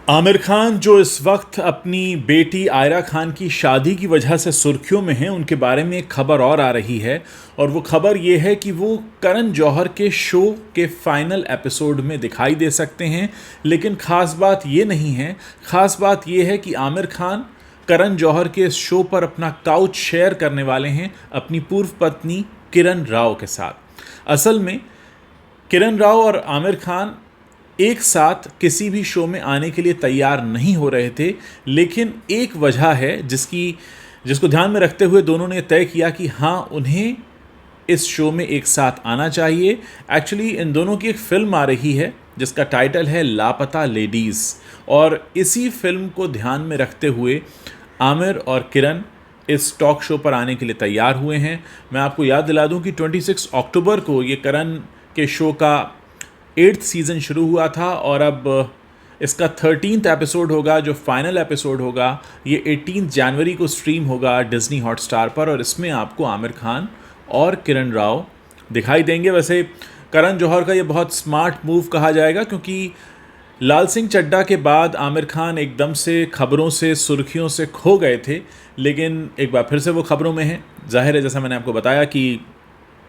आमिर खान जो इस वक्त अपनी बेटी आयरा खान की शादी की वजह से सुर्खियों में हैं, उनके बारे में एक खबर और आ रही है। और वो खबर ये है कि वो करण जौहर के शो के फाइनल एपिसोड में दिखाई दे सकते हैं। लेकिन ख़ास बात ये नहीं है, ख़ास बात ये है कि आमिर खान करण जौहर के इस शो पर अपना काउच शेयर करने वाले हैं अपनी पूर्व पत्नी किरण राव के साथ। असल में किरण राव और आमिर खान एक साथ किसी भी शो में आने के लिए तैयार नहीं हो रहे थे, लेकिन एक वजह है जिसको ध्यान में रखते हुए दोनों ने तय किया कि हाँ, उन्हें इस शो में एक साथ आना चाहिए। एक्चुअली इन दोनों की एक फ़िल्म आ रही है जिसका टाइटल है लापता लेडीज़, और इसी फिल्म को ध्यान में रखते हुए आमिर और किरण इस टॉक शो पर आने के लिए तैयार हुए हैं। मैं आपको याद दिला दूं कि 26 अक्टूबर को ये करण के शो का 8th सीज़न शुरू हुआ था और अब इसका 13th एपिसोड होगा, जो फाइनल एपिसोड होगा ये 18 जनवरी को स्ट्रीम होगा डिज़नी हॉटस्टार पर, और इसमें आपको आमिर खान और किरण राव दिखाई देंगे। वैसे करण जौहर का ये बहुत स्मार्ट मूव कहा जाएगा, क्योंकि लाल सिंह चड्ढा के बाद आमिर खान एकदम से खबरों से, सुर्खियों से खो गए थे, लेकिन एक बार फिर से वो खबरों में हैं। जाहिर है, जैसा मैंने आपको बताया कि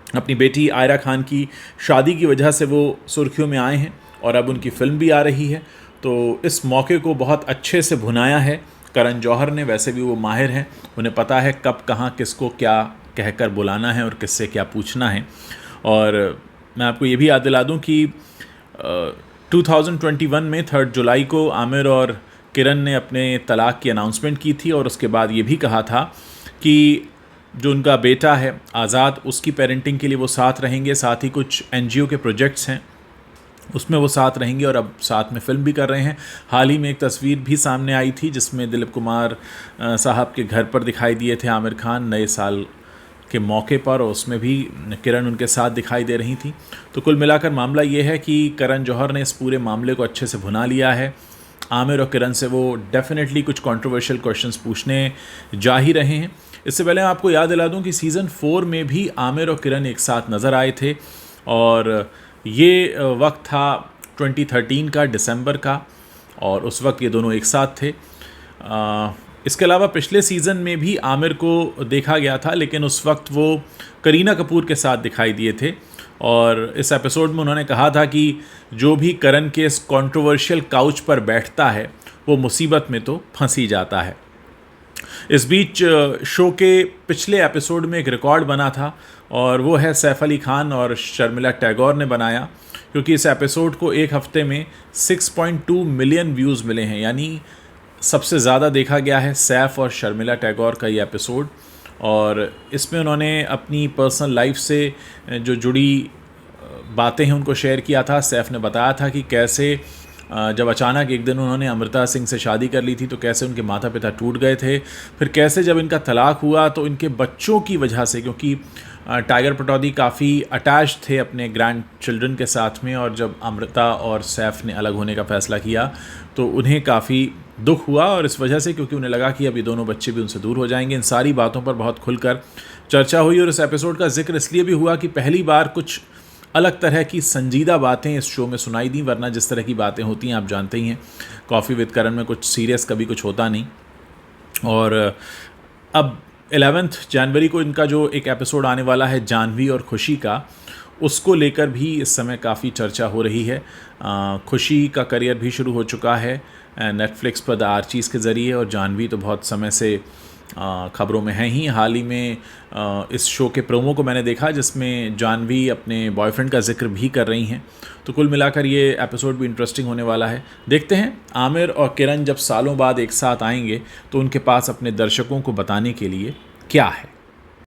अपनी बेटी आयरा खान की शादी की वजह से वो सुर्खियों में आए हैं और अब उनकी फ़िल्म भी आ रही है। तो इस मौके को बहुत अच्छे से भुनाया है करण जौहर ने। वैसे भी वो माहिर हैं, उन्हें पता है कब कहाँ किसको क्या कहकर बुलाना है और किससे क्या पूछना है। और मैं आपको ये भी याद दिला दूँ कि 2021 में 3 जुलाई को आमिर और किरण ने अपने तलाक़ की अनाउंसमेंट की थी, और उसके बाद ये भी कहा था कि जो उनका बेटा है आज़ाद, उसकी पेरेंटिंग के लिए वो साथ रहेंगे। साथ ही कुछ NGO के प्रोजेक्ट्स हैं उसमें वो साथ रहेंगे, और अब साथ में फ़िल्म भी कर रहे हैं। हाल ही में एक तस्वीर भी सामने आई थी जिसमें दिलीप कुमार साहब के घर पर दिखाई दिए थे आमिर खान नए साल के मौके पर, और उसमें भी किरण उनके साथ दिखाई दे रही थी। तो कुल मिलाकर मामला ये है कि करण जौहर ने इस पूरे मामले को अच्छे से भुना लिया है। आमिर और किरण से वो डेफिनेटली कुछ कंट्रोवर्शियल क्वेश्चंस पूछने जा ही रहे हैं। इससे पहले मैं आपको याद दिला दूं कि सीज़न 4 में भी आमिर और किरण एक साथ नज़र आए थे, और ये वक्त था 2013 का दिसंबर का, और उस वक्त ये दोनों एक साथ थे। इसके अलावा पिछले सीज़न में भी आमिर को देखा गया था, लेकिन उस वक्त वो करीना कपूर के साथ दिखाई दिए थे, और इस एपिसोड में उन्होंने कहा था कि जो भी करण के इस कंट्रोवर्शियल काउच पर बैठता है वो मुसीबत में तो फंस ही जाता है। इस बीच शो के पिछले एपिसोड में एक रिकॉर्ड बना था, और वो है सैफ अली खान और शर्मिला टैगोर ने बनाया, क्योंकि इस एपिसोड को एक हफ़्ते में 6.2 मिलियन व्यूज़ मिले हैं। यानी सबसे ज़्यादा देखा गया है सैफ और शर्मिला टैगोर का ये एपिसोड, और इसमें उन्होंने अपनी पर्सनल लाइफ से जो जुड़ी बातें हैं उनको शेयर किया था। सैफ ने बताया था कि कैसे जब अचानक एक दिन उन्होंने अमृता सिंह से शादी कर ली थी तो कैसे उनके माता पिता टूट गए थे, फिर कैसे जब इनका तलाक हुआ तो इनके बच्चों की वजह से, क्योंकि टाइगर पटौदी काफ़ी अटैच थे अपने ग्रैंड चिल्ड्रन के साथ में, और जब अमृता और सैफ ने अलग होने का फ़ैसला किया तो उन्हें काफ़ी दुख हुआ, और इस वजह से क्योंकि उन्हें लगा कि अब ये दोनों बच्चे भी उनसे दूर हो जाएंगे। इन सारी बातों पर बहुत खुलकर चर्चा हुई, और इस एपिसोड का जिक्र इसलिए भी हुआ कि पहली बार कुछ अलग तरह की संजीदा बातें इस शो में सुनाई दी, वरना जिस तरह की बातें होती हैं आप जानते ही हैं, कॉफ़ी विद करण में कुछ सीरियस कभी कुछ होता नहीं। और अब 11 जनवरी को इनका जो एक एपिसोड आने वाला है जाह्नवी और खुशी का, उसको लेकर भी इस समय काफ़ी चर्चा हो रही है। खुशी का करियर भी शुरू हो चुका है नेटफ्लिक्स पर द आर्चीज़ के ज़रिए, और जाह्नवी तो बहुत समय से खबरों में हैं ही। हाल ही में इस शो के प्रोमो को मैंने देखा जिसमें जाह्नवी अपने बॉयफ्रेंड का जिक्र भी कर रही हैं। तो कुल मिलाकर ये एपिसोड भी इंटरेस्टिंग होने वाला है। देखते हैं आमिर और किरण जब सालों बाद एक साथ आएंगे तो उनके पास अपने दर्शकों को बताने के लिए क्या है।